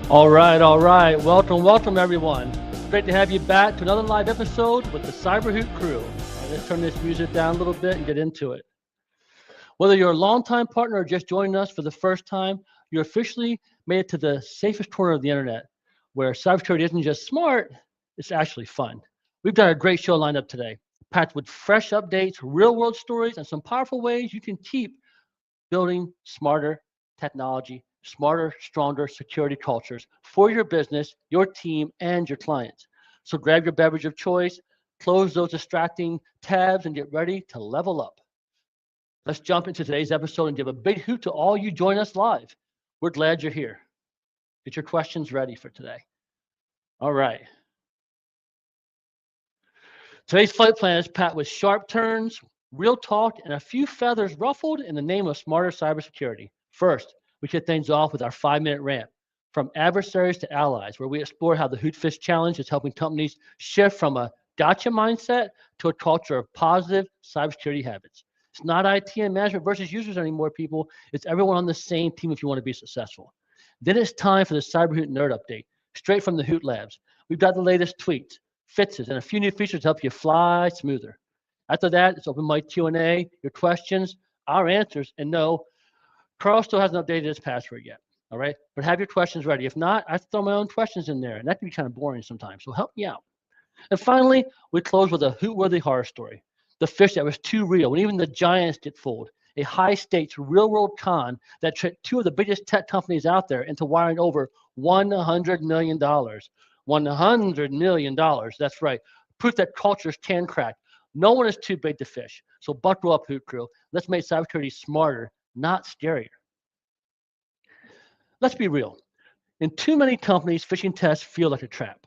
All right, all right. Welcome, everyone. Great to have you back to another live episode with the CyberHoot crew. Let's turn this music down a little bit and get into it. Whether you're a longtime partner or just joining us for the first time, you officially made it to the safest corner of the internet, where cybersecurity isn't just smart, it's actually fun. We've got a great show lined up today, packed with fresh updates, real-world stories, and some powerful ways you can keep building smarter technology, smarter, stronger security cultures for your business, your team, and your clients. So grab your beverage of choice, close those distracting tabs, and get ready to level up. Let's jump into today's episode and give a big hoot to all you join us live. We're glad you're here. Get your questions ready for today. All right. Today's flight plan is packed with sharp turns, real talk, and a few feathers ruffled in the name of smarter cybersecurity. First, we kick things off with our 5-minute rant, from adversaries to allies, where we explore how the HootPhish challenge is helping companies shift from a gotcha mindset to a culture of positive cybersecurity habits. It's not IT and management versus users anymore, people. It's everyone on the same team if you want to be successful. Then it's time for the CyberHoot Nerd Update, straight from the Hoot Labs. We've got the latest tweets, fixes, and a few new features to help you fly smoother. After that, it's open mic Q&A, your questions, our answers, and no, Carl still hasn't updated his password yet, all right? But have your questions ready. If not, I throw my own questions in there, and that can be kind of boring sometimes, so help me out. And finally, we close with a hoot-worthy horror story, the fish that was too real, when even the giants get fooled, a high-stakes, real-world con that tricked two of the biggest tech companies out there into wiring over $100 million. $100 million, that's right. Proof that cultures can crack. No one is too big to fish. So buckle up, Hoot Crew. Let's make cybersecurity smarter, not scarier. Let's be real. In too many companies, phishing tests feel like a trap.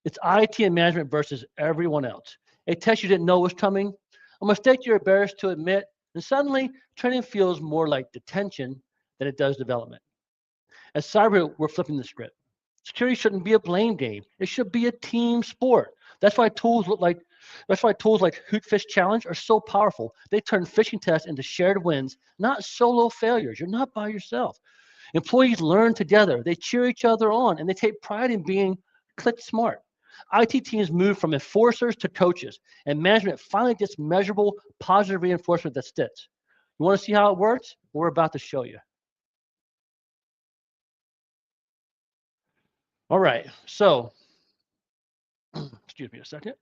It's IT and management versus everyone else. A test you didn't know was coming, a mistake you're embarrassed to admit, and suddenly training feels more like detention than it does development. As Cyber, we're flipping the script. Security shouldn't be a blame game. It should be a team sport. That's why tools like HootPhish Challenge are so powerful. They turn phishing tests into shared wins, not solo failures. You're not by yourself. Employees learn together. They cheer each other on, and they take pride in being click smart. IT teams move from enforcers to coaches, and management finally gets measurable, positive reinforcement that sticks. You want to see how it works? We're about to show you. All right, so, excuse me a second.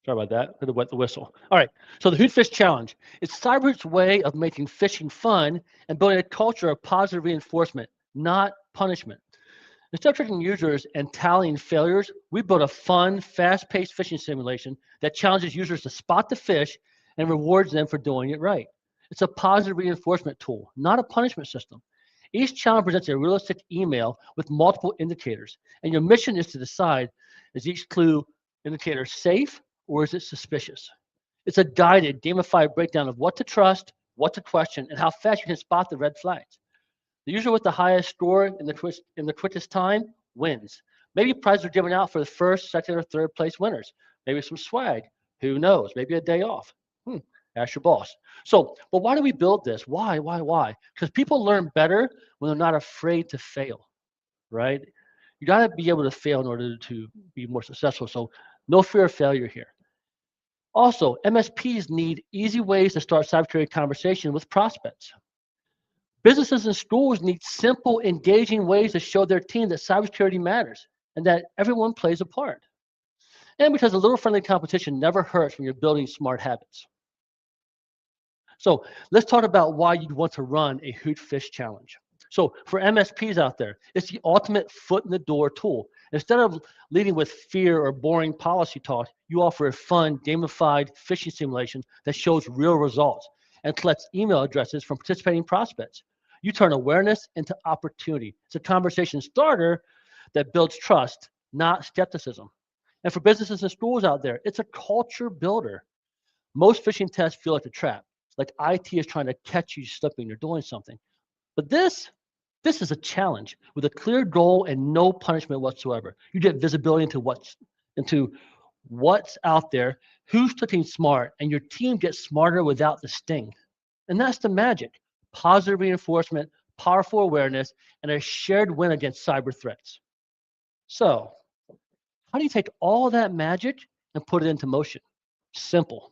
Sorry about that. Could have wet the whistle. All right. So the HootPhish Challenge. It's Cyber's way of making phishing fun and building a culture of positive reinforcement, not punishment. Instead of tricking users and tallying failures, we built a fun, fast-paced phishing simulation that challenges users to spot the fish and rewards them for doing it right. It's a positive reinforcement tool, not a punishment system. Each challenge presents a realistic email with multiple indicators, and your mission is to decide, is each clue indicator safe or is it suspicious? It's a guided, gamified breakdown of what to trust, what to question, and how fast you can spot the red flags. The user with the highest score in the quickest time wins. Maybe prizes are given out for the first, second, or third place winners. Maybe some swag. Who knows? Maybe a day off. Ask your boss. So, but why do we build this? Why? Because people learn better when they're not afraid to fail, right? You got to be able to fail in order to be more successful. So, no fear of failure here. Also, MSPs need easy ways to start cybersecurity conversation with prospects. Businesses and schools need simple, engaging ways to show their team that cybersecurity matters and that everyone plays a part. And because a little friendly competition never hurts when you're building smart habits. So let's talk about why you'd want to run a HootPhish challenge. So for MSPs out there, it's the ultimate foot in the door tool. Instead of leading with fear or boring policy talk, you offer a fun, gamified phishing simulation that shows real results and collects email addresses from participating prospects. You turn awareness into opportunity. It's a conversation starter that builds trust, not skepticism. And for businesses and schools out there, it's a culture builder. Most phishing tests feel like a trap, like IT is trying to catch you slipping or doing something. But this is a challenge with a clear goal and no punishment whatsoever. You get visibility into what's out there, who's clicking smart, and your team gets smarter without the sting. And that's the magic. positive reinforcement, powerful awareness, and a shared win against cyber threats. So, how do you take all that magic and put it into motion? Simple.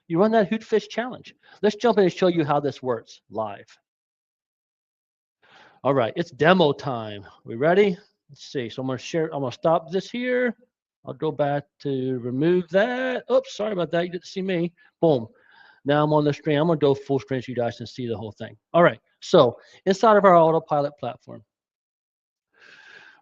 You run that HootPhish challenge. Let's jump in and show you how this works live. All right, it's demo time. We ready? Let's see. So I'm going to stop this here. I'll go back to remove that. Oops, sorry about that. You didn't see me. Boom. Now I'm on the screen. I'm going to go full screen so you guys can see the whole thing. All right. So inside of our Autopilot platform,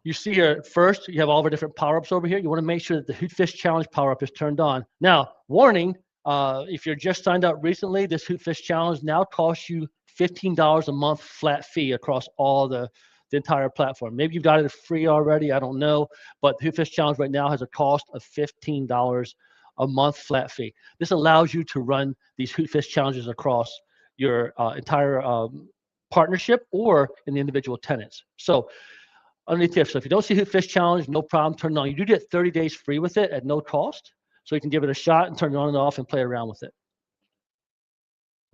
you see here, first, you have all of our different power-ups over here. You want to make sure that the HootPhish Challenge power-up is turned on. Now, warning, if you're just signed up recently, this HootPhish Challenge now costs you $15 a month flat fee across all the entire platform. Maybe you've got it free already, I don't know, but the HootPhish Challenge right now has a cost of $15 a month flat fee. This allows you to run these HootPhish challenges across your entire partnership or in the individual tenants. So underneath here, so if you don't see HootPhish Challenge, no problem, turn it on. You do get 30 days free with it at no cost, so you can give it a shot and turn it on and off and play around with it.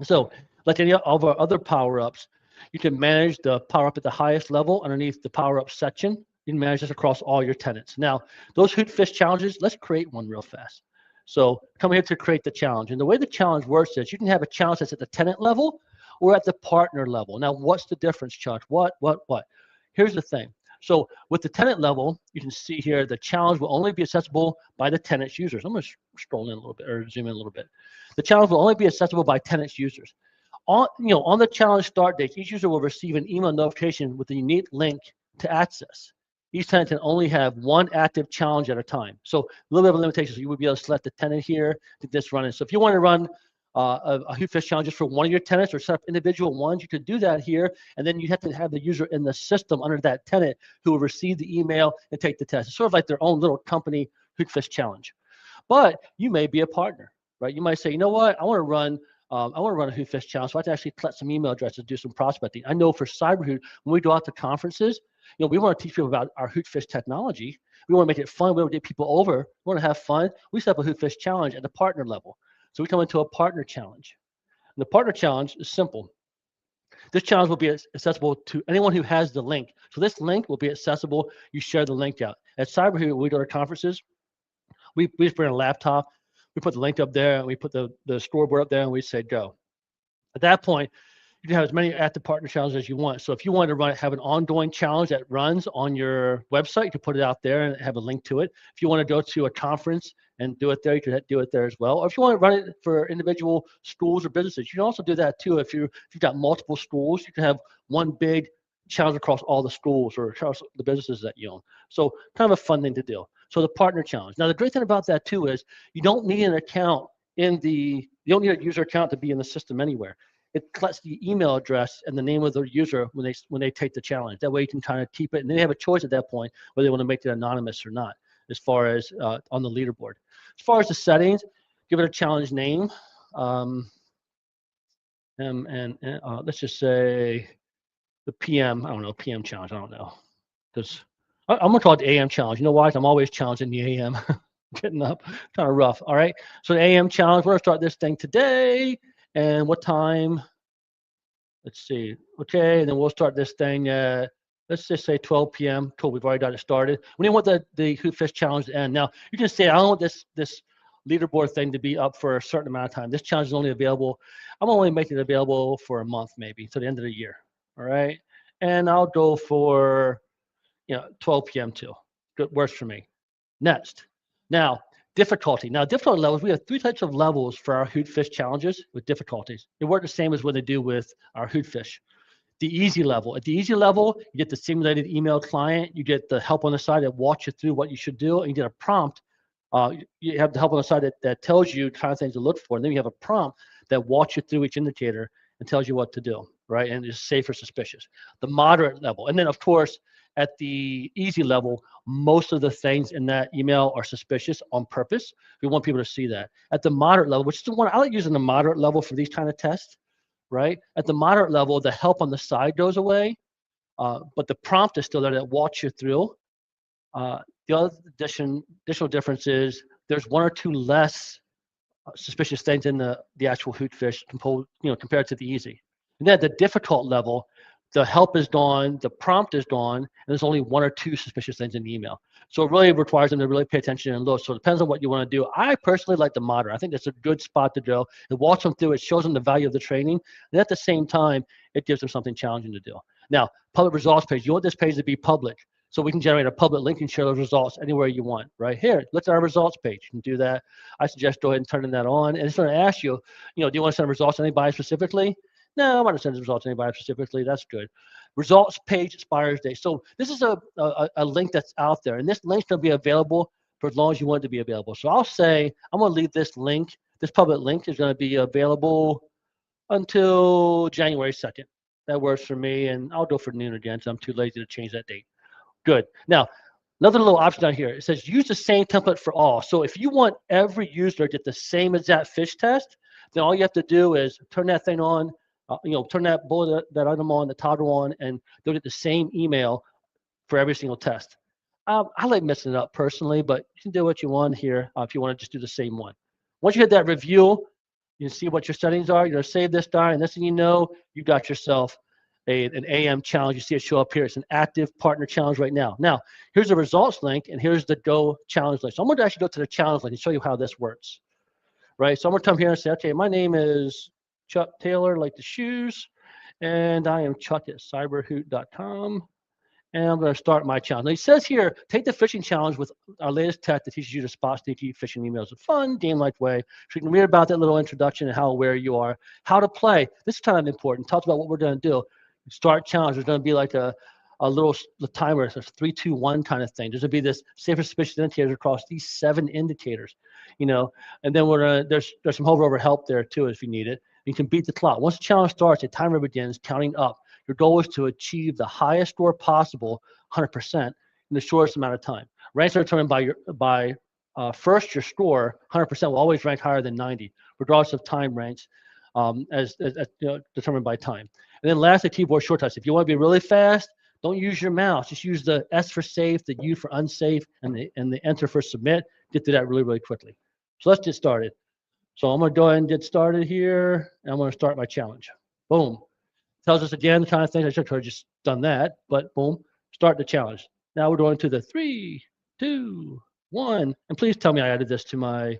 So like any of our other power-ups, you can manage the power-up at the highest level underneath the power-up section. You can manage this across all your tenants. Now, those HootPhish challenges, let's create one real fast. So come here to create the challenge. And the way the challenge works is you can have a challenge that's at the tenant level or at the partner level. Now, what's the difference, Chuck? What? Here's the thing. So with the tenant level, you can see here the challenge will only be accessible by the tenant's users. I'm going to scroll in a little bit or zoom in a little bit. The challenge will only be accessible by tenant's users. On the challenge start date, each user will receive an email notification with a unique link to access. Each tenant can only have one active challenge at a time. So a little bit of a limitation. So you would be able to select the tenant here to just run it. So if you want to run a HootPhish challenge just for one of your tenants or set up individual ones, you could do that here. And then you have to have the user in the system under that tenant who will receive the email and take the test. It's sort of like their own little company HootPhish challenge. But you may be a partner, right? You might say, you know what, I want to run a HootPhish challenge, so I have to actually collect some email addresses, do some prospecting. I know for CyberHoot, when we go out to conferences, we want to teach people about our HootPhish technology. We want to make it fun. We want to get people over. We want to have fun. We set up a HootPhish challenge at the partner level. So we come into a partner challenge. And the partner challenge is simple. This challenge will be accessible to anyone who has the link. So this link will be accessible. You share the link out. At CyberHoot, when we go to conferences, we just bring a laptop. We put the link up there, and we put the scoreboard up there, and we say go. At that point, you can have as many active partner challenges as you want. So if you want to have an ongoing challenge that runs on your website, you can put it out there and have a link to it. If you want to go to a conference and do it there, you can do it there as well. Or if you want to run it for individual schools or businesses, you can also do that too. If you've got multiple schools, you can have one big challenge across all the schools or across the businesses that you own. So kind of a fun thing to do. So the partner challenge. Now the great thing about that too is you don't need an account you don't need a user account to be in the system anywhere. It collects the email address and the name of the user when they take the challenge. That way you can kind of keep it, and then they have a choice at that point whether they want to make it anonymous or not, as far as on the leaderboard. As far as the settings, give it a challenge name, let's just say the PM. I don't know, PM challenge. I don't know, because I'm gonna call it the AM challenge. You know why? I'm always challenging the AM. Getting up, kind of rough. All right. So the AM challenge. We're gonna start this thing today. And what time? Let's see. Okay, and then we'll start this thing at, let's just say 12 p.m. Cool, we've already got it started. We don't want the HootPhish challenge to end. Now, you can say, I don't want this leaderboard thing to be up for a certain amount of time. This challenge is only available, I'm only making it available for a month maybe, to the end of the year. All right. And I'll go for 12 p.m. too. Good, works for me. Next. Now, difficulty. Now, difficulty levels, we have 3 types of levels for our HootPhish challenges with difficulties. They work the same as what they do with our HootPhish. The easy level. At the easy level, you get the simulated email client, you get the help on the side that walks you through what you should do, and you get a prompt. You have the help on the side that tells you kind of things to look for, and then you have a prompt that walks you through each indicator and tells you what to do, right? And is safe or suspicious. The moderate level. And then, of course, at the easy level, most of the things in that email are suspicious on purpose. We want people to see that. At the moderate level, which is the one I like using the moderate level for these kind of tests, right? At the moderate level, the help on the side goes away, but the prompt is still there that walks you through. The other additional difference is there's 1 or 2 less suspicious things in the actual HootPhish compared to the easy. And then at the difficult level, the help is gone, the prompt is gone, and there's only 1 or 2 suspicious things in the email. So it really requires them to really pay attention and look. So it depends on what you want to do. I personally like the moderate. I think that's a good spot to go. It walks them through, it shows them the value of the training, and at the same time, it gives them something challenging to do. Now, public results page, you want this page to be public. So we can generate a public link and share those results anywhere you want, right? Here, look at our results page. You can do that. I suggest go ahead and turning that on. And it's going to ask you, do you want to send results to anybody specifically? No, I want to send the results to anybody specifically. That's good. Results page expires date. So this is a link that's out there, and this link's going to be available for as long as you want it to be available. So I'll say I'm going to leave this link. This public link is going to be available until January 2nd. That works for me, and I'll go for noon again, so I'm too lazy to change that date. Good. Now, another little option down here. It says use the same template for all. So if you want every user to get the same exact phish test, then all you have to do is turn that thing on, turn that bullet, that item on, the toggle on, and they'll get the same email for every single test. I like messing it up personally, but you can do what you want here if you want to just do the same one. Once you hit that review, you can see what your settings are. You're going to save this down, and next thing you know, you got yourself an AM challenge. You see it show up here. It's an active partner challenge right now. Now, here's the results link, and here's the Go challenge link. So I'm going to actually go to the challenge link and show you how this works. Right? So I'm going to come here and say, okay, my name is Chuck Taylor, like the shoes, and I am Chuck at cyberhoot.com. And I'm going to start my challenge. Now, it says here, take the phishing challenge with our latest tech that teaches you to spot sneaky phishing emails in a fun, game-like way. So you can read about that little introduction and how aware you are. How to play. This is kind of important. Talks about what we're going to do. Start challenge. There's going to be like a little timer. So it's 3, 2, 1 kind of thing. There's going to be this safer suspicious indicators across these 7 indicators. And then there's some hover-over help there too if you need it. You can beat the clock. Once the challenge starts, the timer begins counting up. Your goal is to achieve the highest score possible, 100%, in the shortest amount of time. Ranks are determined by first, your score, 100% will always rank higher than 90, regardless of time ranks, as determined by time. And then last, the keyboard shortcuts. If you want to be really fast, don't use your mouse. Just use the S for safe, the U for unsafe, and the Enter for submit. Get through that really, really quickly. So let's get started. So I'm going to go ahead and get started here, and I'm going to start my challenge. Boom. Tells us again the kind of things. I should have just done that, but boom, start the challenge. Now we're going to the 3, 2, 1, and please tell me I added this to my. Let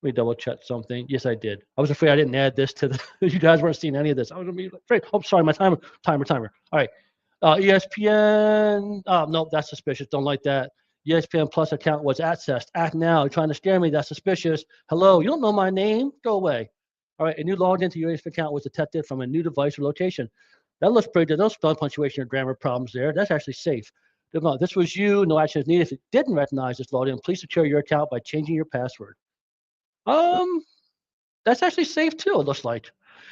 me double check something. Yes, I did. I was afraid I didn't add this to the. You guys weren't seeing any of this. I was gonna be afraid. Oh, sorry, my timer. All right, ESPN. Oh no, that's suspicious. Don't like that. ESPN Plus account was accessed. Act now. You're trying to scare me. That's suspicious. Hello, you don't know my name. Go away. All right, a new logged into your ESPN account was detected from a new device or location. That looks pretty good. No spelling, punctuation, or grammar problems there. That's actually safe. This was you. No action is needed. If it didn't recognize this login, please secure your account by changing your password. That's actually safe too, it looks like.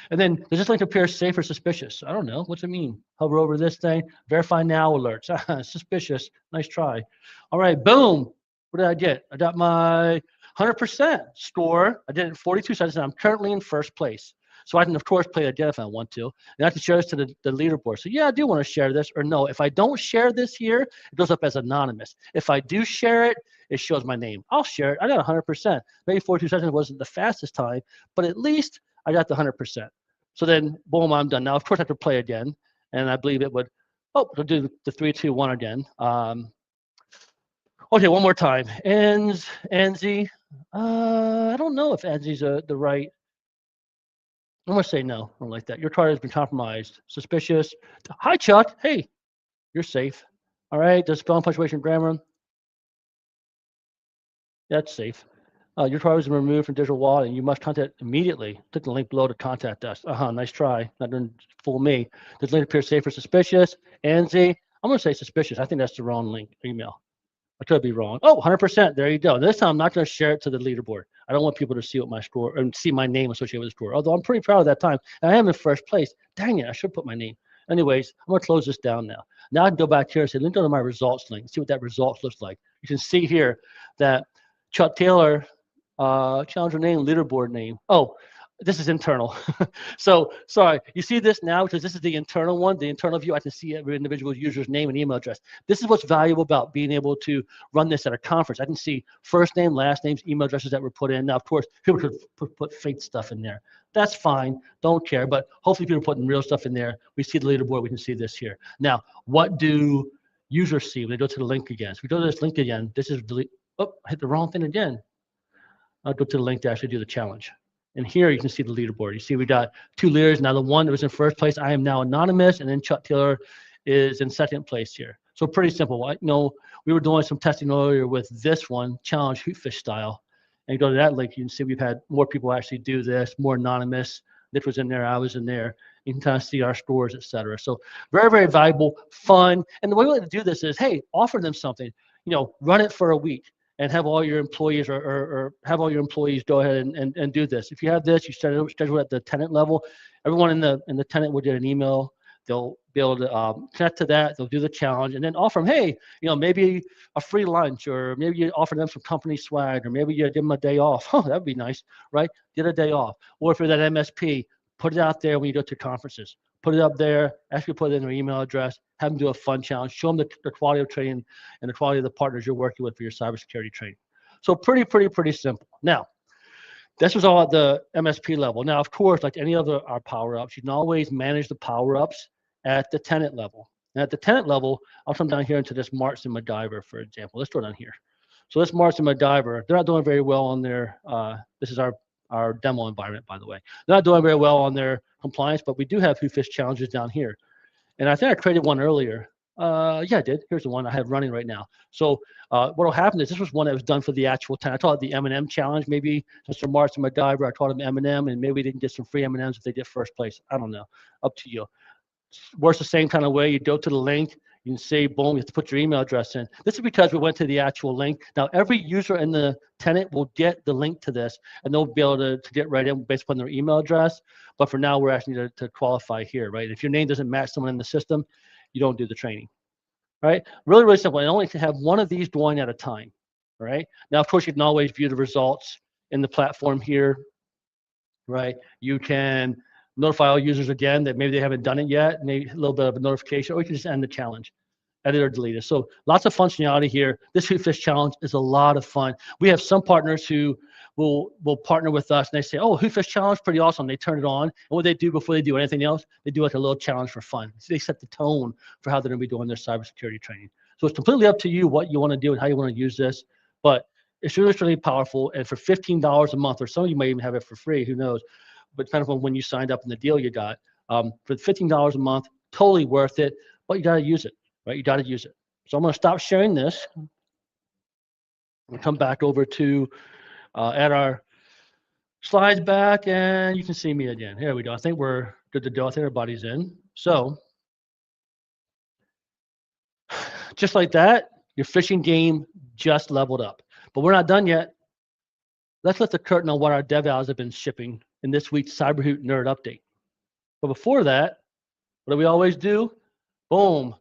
And then does this link appear safe or suspicious? I don't know. What's it mean? Hover over this thing. Verify now alerts. Suspicious. Nice try. All right, boom. What did I get? I got my 100% score. I did it in 42 seconds, and I'm currently in first place. So I can, of course, play it again if I want to. And I can share this to the leaderboard. So yeah, I do want to share this, or no. If I don't share this here, it goes up as anonymous. If I do share it, it shows my name. I'll share it. I got 100%. Maybe 42 seconds wasn't the fastest time, but at least I got the 100%. So then, boom, I'm done. Now, of course, I have to play again, and I believe it would. Oh, we'll do the 3, 2, 1 again. Okay, one more time. Anzi. I don't know if Anzi's the right. I'm going to say no. I don't like that. Your card has been compromised. Suspicious. Hi, Chuck. Hey, you're safe. All right. Does spelling, punctuation, grammar? That's safe. Your card has been removed from digital wallet, and you must contact immediately. Click the link below to contact us. Nice try. Not going to fool me. Does link appear safe or suspicious? Anzi. I'm going to say suspicious. I think that's the wrong link email. I could be wrong. Oh, 100%. There you go. This time I'm not going to share it to the leaderboard. I don't want people to see what my score and see my name associated with the score. Although I'm pretty proud of that time. And I am in first place. Dang it, I should put my name. Anyways, I'm going to close this down now. Now I can go back here and say, let me go to my results link and see what that results looks like. You can see here that Chuck Taylor, challenger name, leaderboard name. Oh, This is internal. So sorry, you see this now because this is the internal one, the internal view. I can see every individual user's name and email address. This is what's valuable about being able to run this at a conference. I can see first name, last names, email addresses that were put in. Now, of course, people could put fake stuff in there. That's fine. Don't care. But hopefully people are putting real stuff in there. We see the leaderboard. We can see this here. Now, what do users see when they go to the link again? So we go to this link again. This is delete. Oh, I hit the wrong thing again. I'll go to the link to actually do the challenge. And here you can see the leaderboard. You see we got 2 leaders. Now the one that was in first place, I am now anonymous, and then Chuck Taylor is in second place here. So pretty simple. You know, we were doing some testing earlier with this one, challenge HootPhish style. And you go to that link, you can see we've had more people actually do this, more anonymous. Nick was in there, I was in there. You can kind of see our scores, et cetera. So very, very valuable, fun. And the way we like to do this is, hey, offer them something. You know, run it for a week and have all your employees or have all your employees go ahead and do this. If you have this, you schedule at the tenant level. Everyone in the tenant will get an email. They'll be able to connect to that. They'll do the challenge and then offer them, hey, you know, maybe a free lunch, or maybe you offer them some company swag, or maybe you give them a day off. Oh, that'd be nice, right? Get a day off. Or if you're that MSP, put it out there when you go to conferences. Put it up there, ask you to put it in their email address, have them do a fun challenge, show them the quality of training and the quality of the partners you're working with for your cybersecurity training. So pretty simple. Now, this was all at the MSP level. Now, of course, like any other our power-ups, you can always manage the power-ups at the tenant level. And at the tenant level, I'll come down here into this Marks and MacGyver, for example. Let's go down here. So this Marks and MacGyver, they're not doing very well on their, this is our demo environment, by the way. They're not doing very well on their compliance, but we do have HootPhish challenges down here. And I think I created one earlier. Yeah, I did. Here's the one I have running right now. So what will happen is this was one that was done for the actual tenant. I call it the M&M challenge. Maybe Mr. Marks and MacGyver, I called him M&M, and maybe we didn't get some free M&Ms if they get first place. I don't know. Up to you. Works the same kind of way. You go to the link. You can see, boom, you have to put your email address in. This is because we went to the actual link. Now, every user in the tenant will get the link to this, and they'll be able to get right in based upon their email address. But for now, we're asking you to qualify here, right? If your name doesn't match someone in the system, you don't do the training, right? Really simple. And only can have one of these going at a time, right? Now, of course, you can always view the results in the platform here, right? You can notify all users again that maybe they haven't done it yet, maybe a little bit of a notification, or you can just end the challenge, edit or delete it. So lots of functionality here. This HootPhish challenge is a lot of fun. We have some partners who will partner with us, and they say, oh, HootPhish challenge, pretty awesome. They turn it on, and what they do before they do anything else, they do like a little challenge for fun. So they set the tone for how they're gonna be doing their cybersecurity training. So it's completely up to you what you wanna do and how you wanna use this, but it's really powerful. And for $15 a month, or some of you may even have it for free, who knows? But depending on when you signed up and the deal you got, for $15 a month, totally worth it, but you gotta use it, right? You gotta use it. So I'm gonna stop sharing this. We'll come back over to add our slides back, and you can see me again. Here we go. I think we're good to go. I think everybody's in. So just like that, your phishing game just leveled up. But we're not done yet. Let's lift the curtain on what our DevOps have been shipping in this week's CyberHoot Nerd Update. But before that, what do we always do? Boom.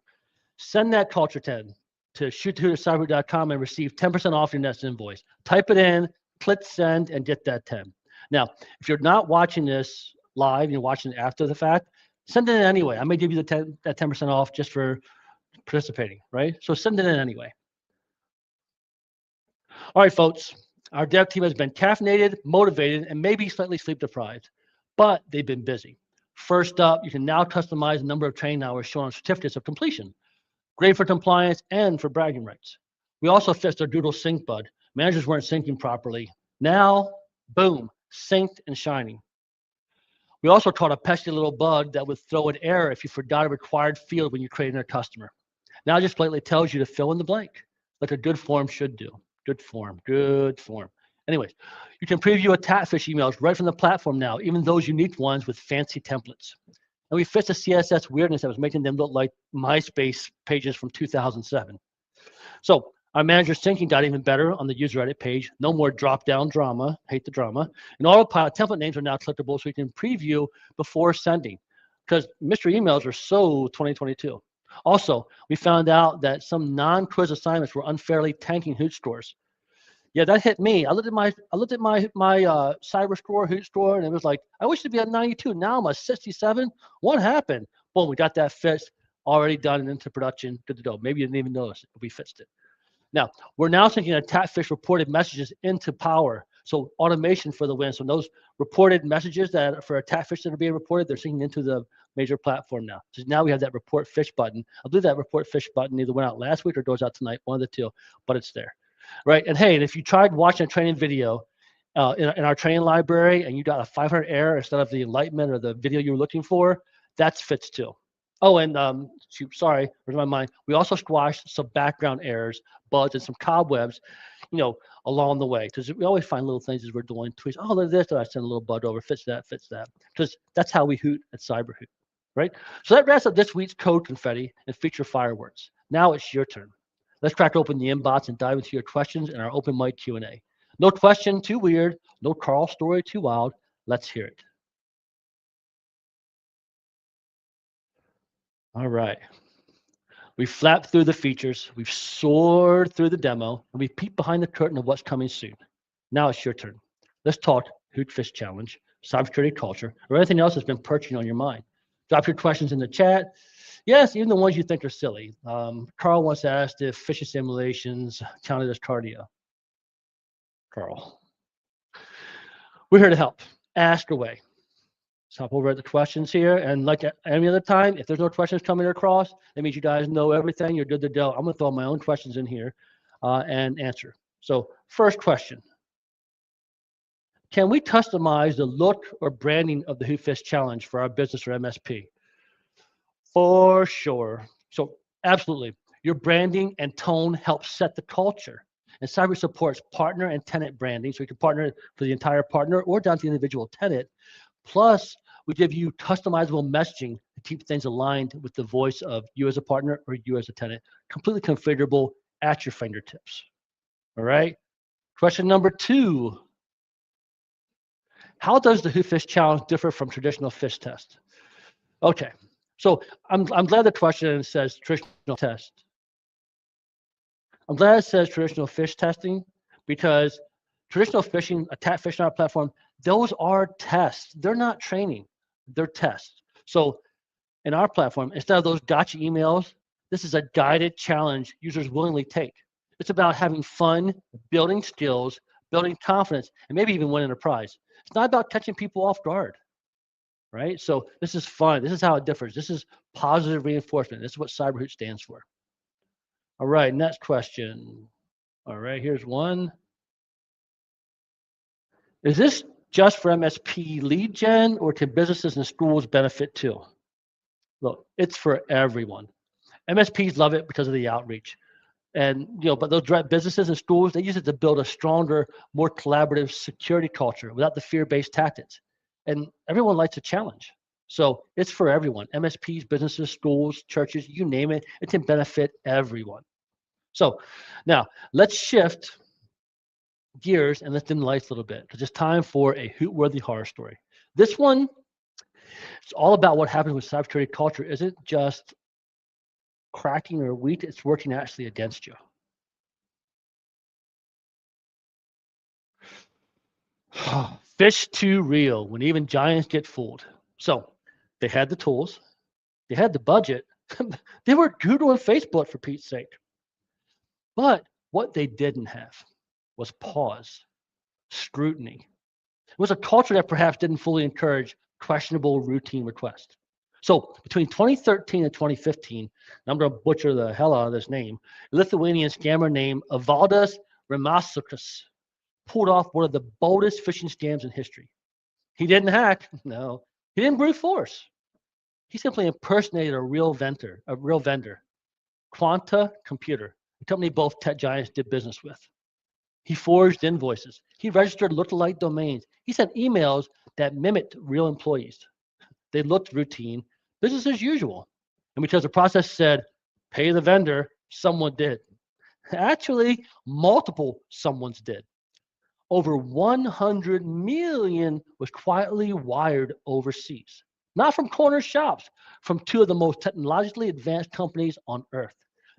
Send that culture 10 to shoot2cyberhoot.com and receive 10% off your next invoice. Type it in, click send, and get that 10. Now, if you're not watching this live, you're watching it after the fact, send it in anyway. I may give you that 10% off just for participating, right? So send it in anyway. All right, folks. Our dev team has been caffeinated, motivated, and maybe slightly sleep deprived, but they've been busy. First up, you can now customize the number of training hours shown on certificates of completion. Great for compliance and for bragging rights. We also fixed our Doodle sync bug. Managers weren't syncing properly. Now, boom, synced and shining. We also caught a pesky little bug that would throw an error if you forgot a required field when you're creating a customer. Now it just blatantly tells you to fill in the blank, like a good form should do. Good form. Anyways, you can preview attack phish emails right from the platform now, even those unique ones with fancy templates. And we fixed the CSS weirdness that was making them look like MySpace pages from 2007. So our manager syncing got even better on the user edit page. No more drop-down drama. Hate the drama. And Autopilot template names are now clickable, so you can preview before sending, because mystery emails are so 2022. Also, we found out that some non-quiz assignments were unfairly tanking Hoot scores. Yeah, that hit me. I looked at my cyber store, Hoot store, and it was like, I used to be at 92. Now I'm a 67. What happened? Boom, we got that fixed, already done and into production. Good to go. Maybe you didn't even notice it, but we fixed it. Now, we're now syncing attack fish reported messages into Power. So automation for the win. So those reported messages that for attack fish that are being reported, they're syncing into the major platform now. So now we have that report fish button. I believe that report fish button either went out last week or goes out tonight, one of the two, but it's there. Right. And hey, and if you tried watching a training video in our training library and you got a 500 error instead of the enlightenment or the video you were looking for, that's fixed too. Oh, and sorry, where's my mind? We also squashed some background errors, bugs, and some cobwebs, along the way. Because we always find little things as we're doing tweets. Oh, look at this. I send a little bug over. Fix that. Because that's how we hoot at CyberHoot, right? So that wraps up this week's code confetti and feature fireworks. Now it's your turn. Let's crack open the inbox and dive into your questions in our open mic Q&A. No question too weird. No Carl story too wild. Let's hear it. All right. We've flapped through the features, we've soared through the demo, and we've peeked behind the curtain of what's coming soon. Now it's your turn. Let's talk HootPhish challenge, cybersecurity culture, or anything else that's been perching on your mind. Drop your questions in the chat. Yes, even the ones you think are silly. Carl once asked if phishing simulations counted as cardio. Carl. We're here to help. Ask away. So hop over at the questions here, and like any other time, if there's no questions coming across, that means you guys know everything. You're good to go. I'm going to throw my own questions in here and answer. So first question. Can we customize the look or branding of the HootPhish challenge for our business or MSP? For sure. So absolutely. Your branding and tone help set the culture. And Cyber supports partner and tenant branding. So you can partner for the entire partner or down to the individual tenant. Plus, we give you customizable messaging to keep things aligned with the voice of you as a partner or you as a tenant. Completely configurable at your fingertips. All right. Question number 2. How does the HootPhish challenge differ from traditional fish test? Okay. So I'm glad the question says traditional test. I'm glad it says traditional fish testing because traditional phishing, attack phishing on our platform, those are tests. They're not training. They're tests. So in our platform, instead of those gotcha emails, this is a guided challenge users willingly take. It's about having fun, building skills, building confidence, and maybe even winning a prize. It's not about catching people off guard, right? So this is fun. This is how it differs. This is positive reinforcement. This is what CyberHoot stands for. All right, next question. All right, here's one. Is this just for MSP lead gen, or can businesses and schools benefit too? Look, it's for everyone. MSPs love it because of the outreach. And but those direct businesses and schools, they use it to build a stronger, more collaborative security culture without the fear-based tactics. And everyone likes a challenge. So it's for everyone. MSPs, businesses, schools, churches, you name it, it can benefit everyone. So now let's shift gears and let's dim the lights a little bit because it's time for a hoot-worthy horror story. This one, it's all about what happens with cybersecurity culture. Isn't just cracking or weak, it's working actually against you. Fish too real when even giants get fooled. So they had the tools, they had the budget, they were Google and Facebook for Pete's sake. But what they didn't have was pause, scrutiny. It was a culture that perhaps didn't fully encourage questionable routine requests. So between 2013 and 2015, and I'm going to butcher the hell out of this name, a Lithuanian scammer named Evaldas Ramasukas pulled off one of the boldest phishing scams in history. He didn't hack, no. He didn't brute force. He simply impersonated a real vendor, Quanta Computer, a company both tech giants did business with. He forged invoices. He registered lookalike domains. He sent emails that mimicked real employees. They looked routine, business as usual. And because the process said, pay the vendor, someone did. Actually, multiple someones did. Over 100 million was quietly wired overseas. Not from corner shops, from two of the most technologically advanced companies on earth.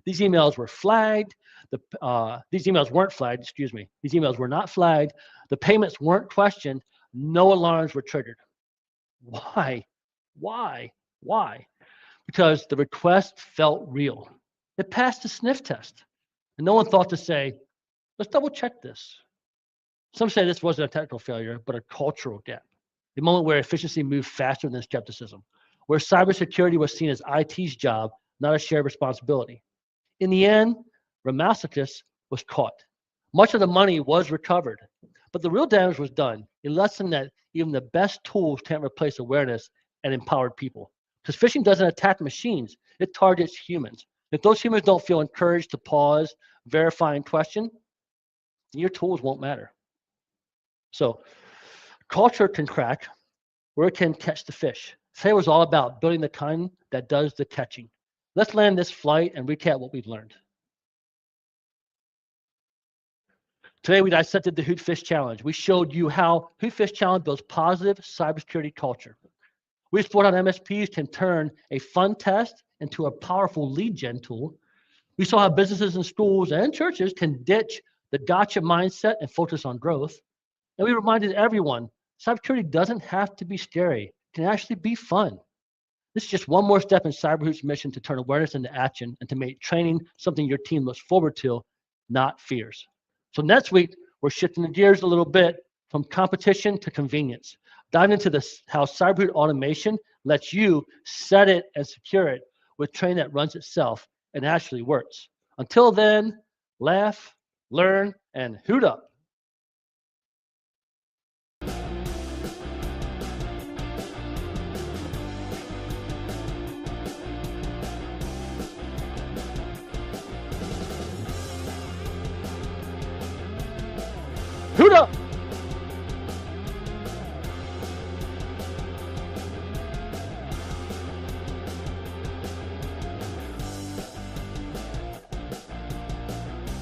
These emails were flagged. These emails weren't flagged, excuse me. These emails were not flagged. The payments weren't questioned. No alarms were triggered. Why? Why? Why? Because the request felt real. It passed the sniff test. And no one thought to say, let's double check this. Some say this wasn't a technical failure, but a cultural gap. The moment where efficiency moved faster than skepticism, where cybersecurity was seen as IT's job, not a shared responsibility. In the end, Ramauskis was caught. Much of the money was recovered, but the real damage was done. A lesson that even the best tools can't replace awareness and empowered people. Because phishing doesn't attack machines, it targets humans. If those humans don't feel encouraged to pause, verify, and question, your tools won't matter. So culture can crack or it can catch the fish. Today was all about building the kind that does the catching. Let's land this flight and recap what we've learned. Today, we dissected the HootPhish challenge. We showed you how HootPhish challenge builds positive cybersecurity culture. We explored how MSPs can turn a fun test into a powerful lead gen tool. We saw how businesses and schools and churches can ditch the gotcha mindset and focus on growth. And we reminded everyone, cybersecurity doesn't have to be scary. It can actually be fun. This is just one more step in CyberHoot's mission to turn awareness into action and to make training something your team looks forward to, not fears. So next week, we're shifting the gears a little bit from competition to convenience. Dive into how CyberHoot automation lets you set it and secure it with training that runs itself and actually works. Until then, laugh, learn, and hoot up. Hoot up!